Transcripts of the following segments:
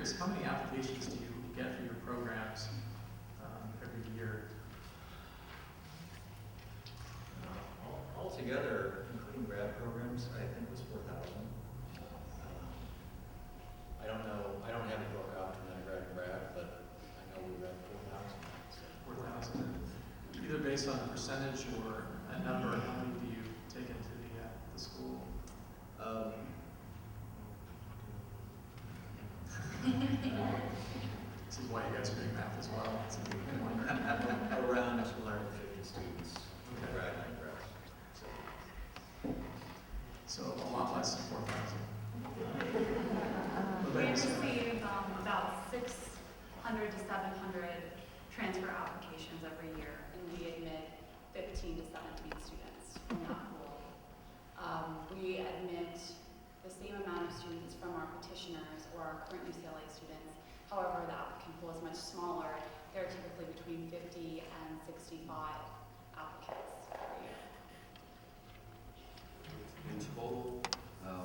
curious, how many applications do you get for your programs every year? Altogether, including grad programs, I think it was 4,000. I don't know. I don't have it broke out between grad, but I know we read 4,000. So. 4,000. Either based on a percentage or a number, how many do you take into the school? This is why you guys are doing math as well. Around 250 students, okay. grad and grad. So a lot less than 4,000. We receive about 600 to 700 transfer applications every year, and we admit 15 to 17 students from that pool. We admit the same amount of students from our petitioners or our current UCLA students. However, the applicant pool is much smaller. There are typically between 50 and 65 applicants per year. In total,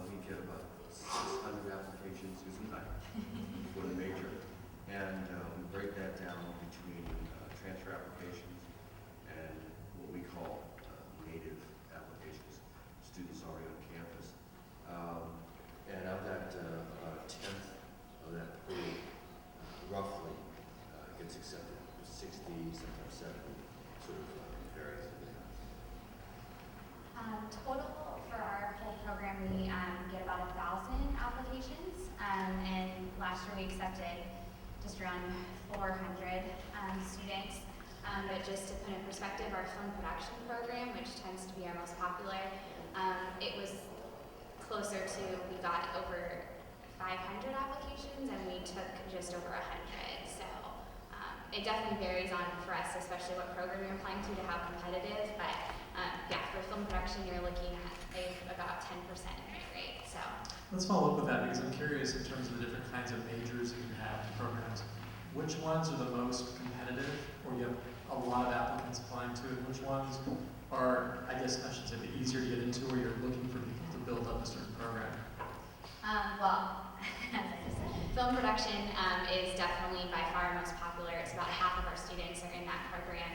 we get about 600 applications, isn't that, for the major. And we break that down between transfer applications and what we call native applications, students already on campus. And of that, about a tenth of that pool, roughly, gets accepted. 60, sometimes 70, sort of varies. Total for our whole program, we get about 1,000 applications, and last year we accepted just around 400 students. But just to put in perspective, our film production program, which tends to be our most popular, it was closer to, we got over 500 applications and we took just over 100. So it definitely varies on for us, especially what program you're applying to how competitive. But yeah, for film production, you're looking at about 10% hit rate. So let's follow up with that because I'm curious in terms of the different kinds of majors that you have in programs. Which ones are the most competitive, or you have a lot of applicants applying to, and which ones are, I guess I should say, the easier to get into, or you're looking for people to build up a certain program? Well, as I just said, film production is definitely by far most popular. It's about half of our students are in that program.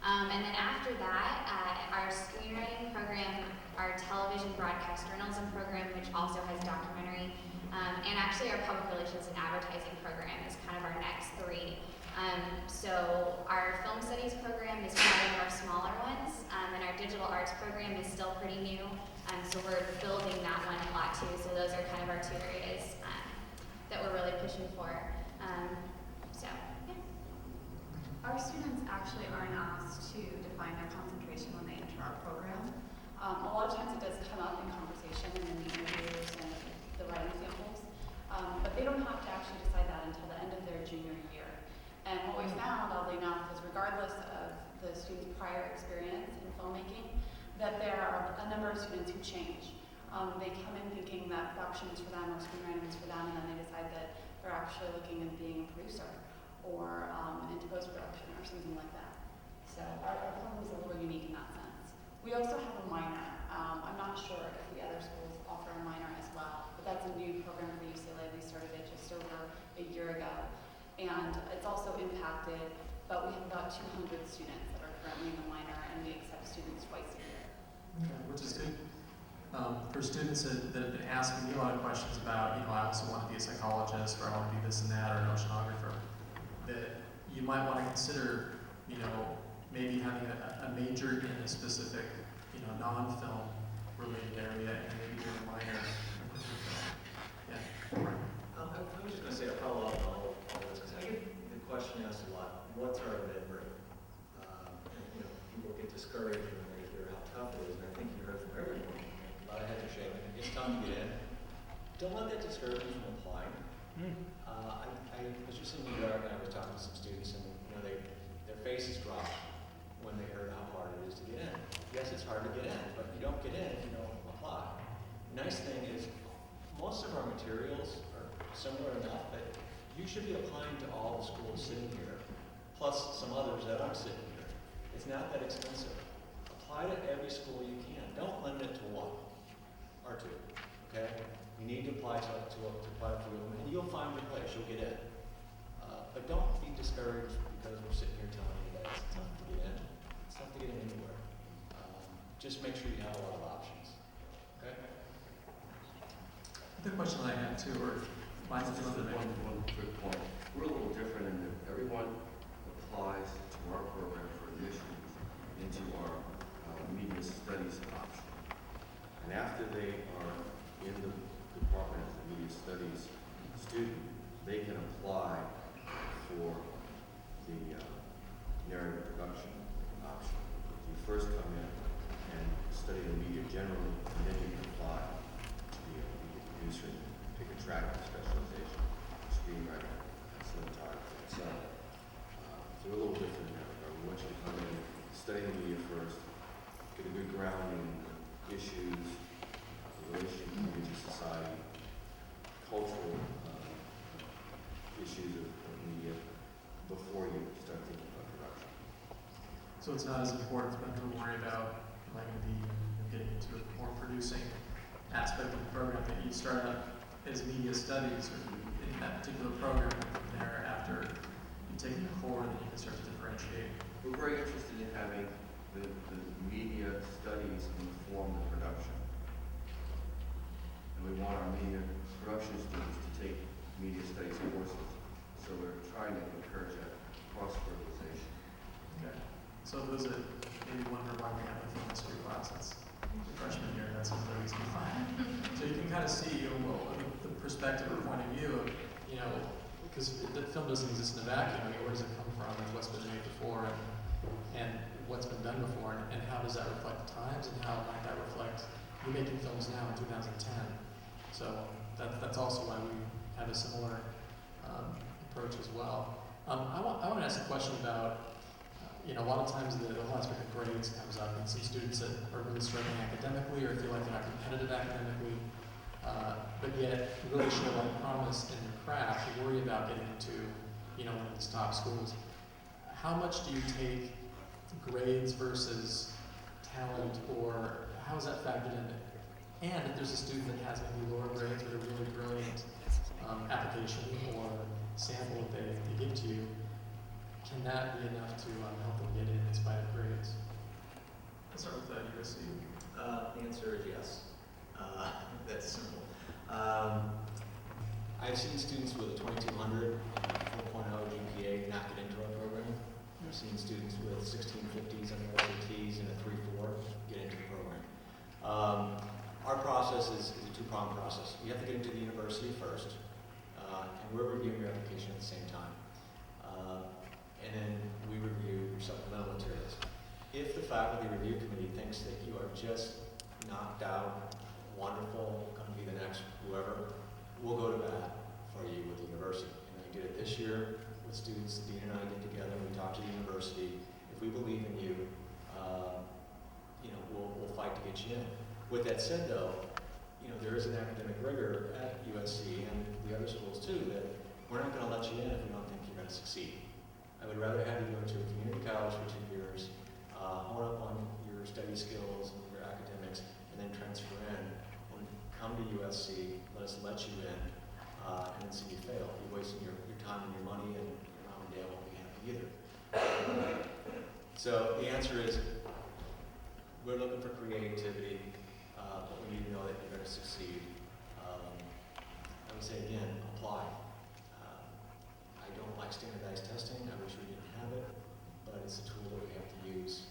And then after that, our screenwriting program, our television broadcast journalism program, which also has documentary, and actually our public relations and advertising program is kind of our next three. So our film studies program is one of our smaller ones, and our digital arts program is still pretty new, so we're building that one a lot too. So those are kind of our two areas that we're really pushing for. So yeah. Our students actually aren't asked to define their concentration when they enter our program. A lot of times it does come up in conversation and in the interviews and the writing samples, but they don't have to actually decide that until the end of their junior year. And what we found, oddly enough, is regardless of the student's prior experience in filmmaking, that there are a number of students who change. They come in thinking that production is for them or screenwriting is for them, and then they decide that they're actually looking at being a producer or into post-production or something like that. So our program is a little unique in that sense. We also have a minor. I'm not sure if the other schools offer a minor as well, but that's a new program for UCLA. We started it just over a year ago. And it's also impacted, but we have about 200 students that are currently in the minor, and we accept students twice a year. Okay, which is good. For students that have been asking me a lot of questions about, I also want to be a psychologist, or I want to be this and that, or an oceanographer, that you might want to consider, maybe having a major in a specific, non-film related area, and maybe doing a minor in a film. Yeah. Right. I was just going to say a follow-up on all this, because I get the question asked a lot, what's our admit rate? People get discouraged when they hear how tough it is, and I think you heard from everyone, a lot of heads are shaking, it's tough to get in. Don't let that discourage you from applying. I was just in New York, and I was talking to some students, and their faces dropped when they heard how hard it is to get in. Yes, it's hard to get in, but you don't get in if you don't apply. The nice thing is, most of our materials are similar enough that you should be applying to all the schools sitting here, plus some others that aren't sitting here. It's not that expensive. Apply to every school you can. Don't limit it to one or two, okay? You need to apply to apply for them, and you'll find your place. You'll get in. But don't be discouraged because we're sitting here telling you that it's tough to get in. It's tough to get in anywhere. Just make sure you have a lot of options. Okay? The question I had too, or mine's Just just one quick point. We're a little different in that everyone applies to our program for admissions into our media studies option. And after they are in the department as a media studies student, they can apply for the narrative production option. You first come in and study the media generally, and then you can apply to be a media producer and pick a track of specialization, screenwriter, cinematography, and so on. So we're a little different in that regard. We want you to come in, study the media first, get a good grounding in issues, the relationship to media to society, cultural issues of media before you start thinking about production. So it's not as important for them to worry about, am I going to be getting into a more producing aspect of the program that you start out as media studies or in that particular program, and from there after you take the core, then you can start to differentiate. We're very interested in having the media studies inform the production. And we want our media production students to take media studies courses. So we're trying to encourage that cross-fertilization. Okay. So those that maybe wonder why we have a film history class, that's the freshman year, that's the reason why. So you can kind of see the perspective or point of view of, because the film doesn't exist in a vacuum. I mean, where does it come from, and what's been made before, and what's been done before, and how does that reflect the times, and how might that reflect you're making films now in 2010. So that's also why we have a similar approach as well. I want to ask a question about, a lot of times the whole aspect of grades comes up, and some students that are really struggling academically or feel like they're not competitive academically, but yet really show a lot of promise in their craft, and worry about getting into, one of these top schools. How much do you take grades versus talent, or how is that factored in? And if there's a student that has maybe lower grades but a really brilliant application or sample that they give to you, can that be enough to help them get in spite of grades? Let's start with USC. The answer is yes. That's simple. I've seen students with a 2200 and 4.0 GPA not get into our program. I've seen students with 1650s and SATs and a 3.4 get into the program. Our process is a two-pronged process. You have to get into the university first, and we're reviewing your application at the same time. And then we review your supplemental materials. If the faculty review committee thinks that you are just knocked out, wonderful, going to be the next whoever, we'll go to bat for you with the university. And we did it this year with students. Dean and I get together and we talk to the university. If we believe in you, we'll fight to get you in. With that said, though, there is an academic rigor at USC and the other schools too that we're not going to let you in if we don't think you're going to succeed. I would rather have you go to a community college for 2 years, hone up on your study skills and your academics, and then transfer in and come to USC, let us let you in, and then see you fail. You're wasting your time and your money, and your mom and dad won't be happy either. So the answer is, we're looking for creativity, but we need to know that you're going to succeed. I would say again, apply. I don't like standardized testing. I wish we didn't have it, but it's a tool that we have to use.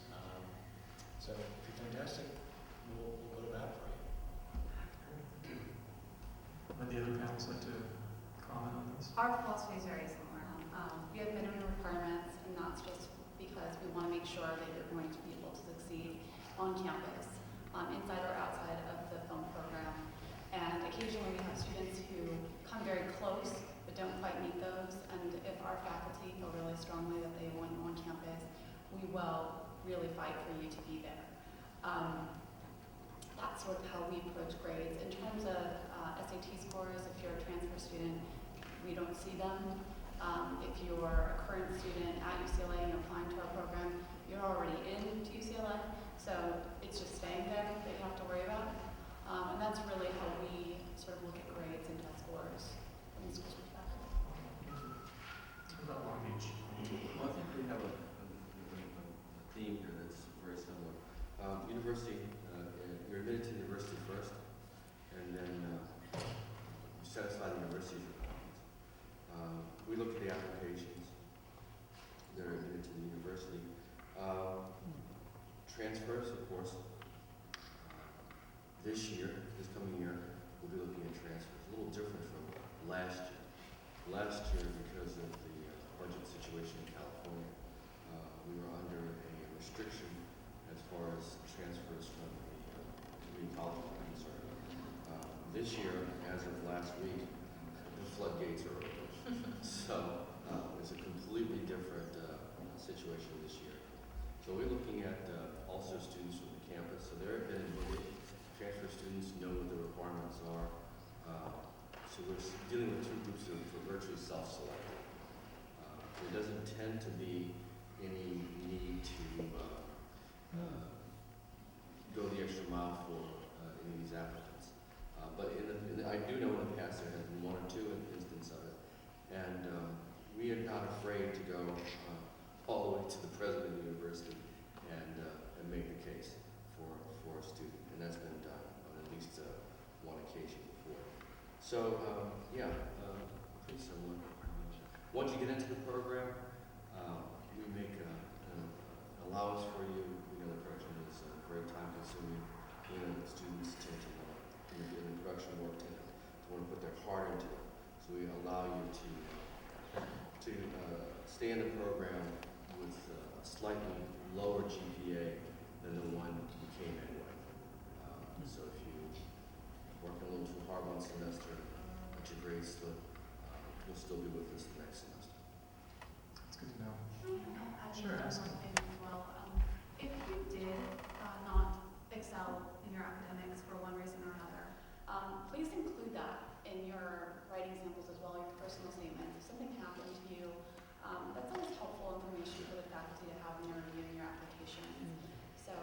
So if you're fantastic, we'll go to bat for you. Would the other panels like to comment on this? Our philosophy is very similar. We have minimum requirements, and that's just because we want to make sure that you're going to be able to succeed on campus, inside or outside of the film program. And occasionally we have students who come very close but don't quite meet those. And if our faculty feel really strongly that they want you on campus, we will really fight for you to be there. That's sort of how we approach grades. In terms of SAT scores, if you're a transfer student, we don't see them. If you're a current student at UCLA and applying to our program, you're already into UCLA, so it's just staying there that you have to worry about. And that's really how we sort of look at grades and test scores from the school's perspective. What about Long Beach? Well, I think we have a theme here that's very similar. University, you're admitted to the university first, and then you satisfy the university's requirements. We look at the applications that are admitted to the university. Transfers, of course. This coming year, we'll be looking at transfers. A little different from last year. Last year, because of the budget situation in California, we were under a restriction as far as transfers from the community college are concerned. This year, as of last week, the floodgates are open. So it's a completely different situation this year. So we're looking at also students from the campus. So there have been admitted transfer students, know what the requirements are. So we're dealing with two groups who are virtually self-selected. There doesn't tend to be any need to go the extra mile for any of these applicants. But I do know in the past there has been one or two instances of it. And we are not afraid to go all the way to the president of the university and make the case for a student. And that's been done on at least one occasion before. So, pretty similar. Once you get into the program, we make an allowance for you. We know the production is very time consuming. We know that students tend to want to, in the production work, tend to want to put their heart into it. So we allow you to stay in the program with a slightly lower GPA than the one you came in with. So if you work a little too hard one semester, but your grades slip, you'll still be with us the next semester. It's good to know. Sure, Sure, ask ask. one thing as well. If you did not excel in your academics for one reason or another, please include that in your writing samples as well, your personal statements. If something happened to you, that's always helpful information for the faculty to have when you're reviewing your application. So,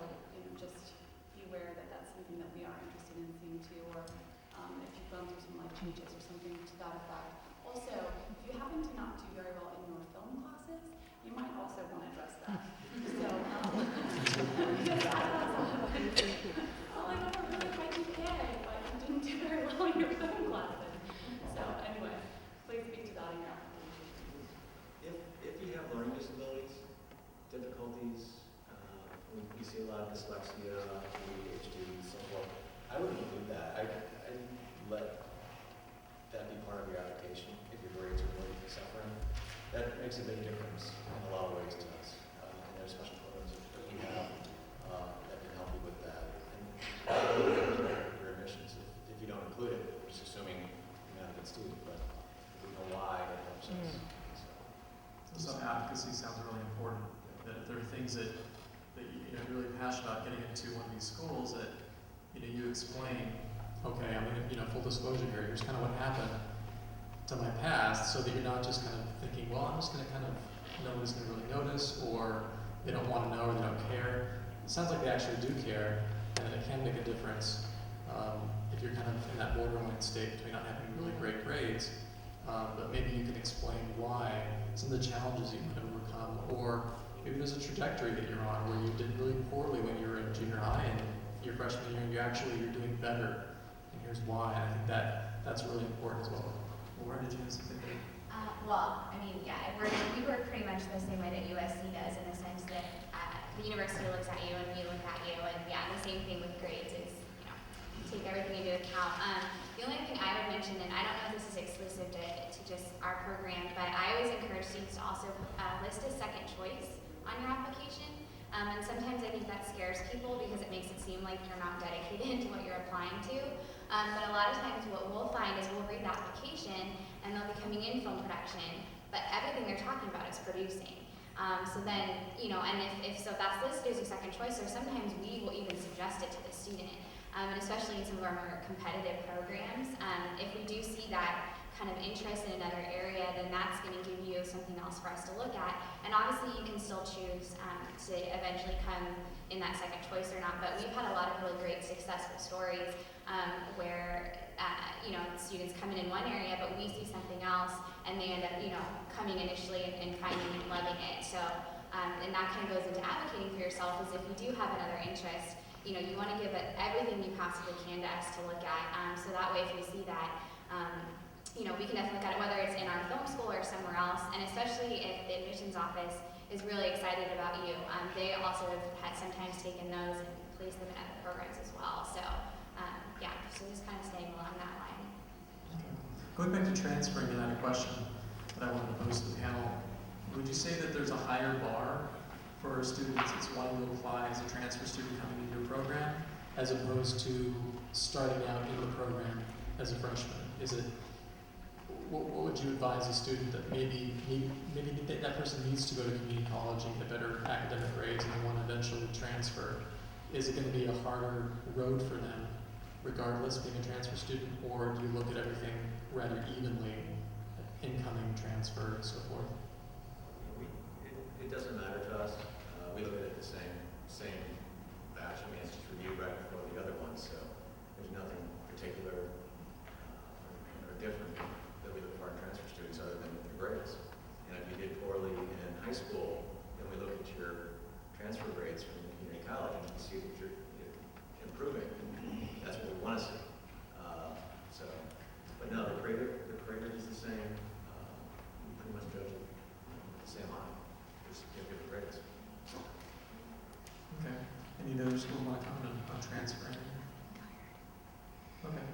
just be aware that that's something that we are interested in seeing too, or if you've gone through some life changes or something to that effect. Also, if you happen to not do very well in your film classes, you might also want to address that. So, because that also happened. Well, I got a really high GPA, but you didn't do very well in your film classes. So, anyway, please speak to that in your application. If you have learning disabilities, difficulties, we see a lot of dyslexia, ADHD, and so forth, I would include that. I'd let that be part of your application if your grades are really suffering. That makes a big difference in a lot of ways to us. And there's special programs that we have that can help you with that. And your admissions, if you don't include it, we're just assuming you're not a good student, but if we know why, it helps us. So advocacy sounds really important. That if there are things that you're really passionate about getting into one of these schools, that you explain, okay, I'm gonna, full disclosure here, here's kind of what happened to my past, so that you're not just kind of thinking, well, I'm just gonna kind of, nobody's gonna really notice, or they don't want to know, or they don't care. It sounds like they actually do care, and it can make a difference if you're kind of in that borderline state between not having really great grades, but maybe you can explain why, some of the challenges you might overcome, or maybe there's a trajectory that you're on where you did really poorly when you were in junior high, and your freshman year, you're doing better, and here's why. And I think that's really important as well. Laura, did you have something? We work pretty much the same way that USC does, in the sense that the university looks at you and we look at you, and the same thing with grades is, take everything into account. The only thing I would mention, and I don't know if this is exclusive to just our program, but I always encourage students to also list a second choice on your application. And sometimes I think that scares people because it makes it seem like you're not dedicated to what you're applying to. But a lot of times what we'll find is we'll read the application and they'll be coming in film production, but everything they're talking about is producing. So then, and if that's listed as your second choice, or sometimes we will even suggest it to the student. And especially in some of our more competitive programs, if we do see that kind of interest in another area, then that's going to give you something else for us to look at. And obviously you can still choose to eventually come in that second choice or not, but we've had a lot of really great successful stories where students come in one area, but we see something else, and they end up coming initially and finding and loving it. So and that kind of goes into advocating for yourself. Is if you do have another interest, you want to give it everything you possibly can to us to look at. So that way, if we see that, we can definitely look at it, whether it's in our film school or somewhere else. And especially if the admissions office is really excited about you, they also have had sometimes taken those and placed them in other programs as well. So so just kind of staying along that line. Okay. Going back to transferring, and I had a question that I wanted to pose to the panel. Would you say that there's a higher bar for students that's wanting to apply as a transfer student coming into a program, as opposed to starting out in the program as a freshman? Is it, what would you advise a student that maybe that person needs to go to community college and get better academic grades and they want to eventually transfer? Is it going to be a harder road for them, regardless being a transfer student, or do you look at everything rather evenly, incoming, transfer, and so forth? It doesn't matter to us. We look at it the same batch. I mean, it's just reviewed right before the other ones, so there's nothing particular or different that we look for in transfer students other than their grades. And if you did poorly in high school, then we look at your transfer grades from community college and you see that you're improving. That's what we want to see. But no, the creator is the same. We pretty much judge it the same line. Just give different grades. Okay. Any others who want to comment on transferring? Okay.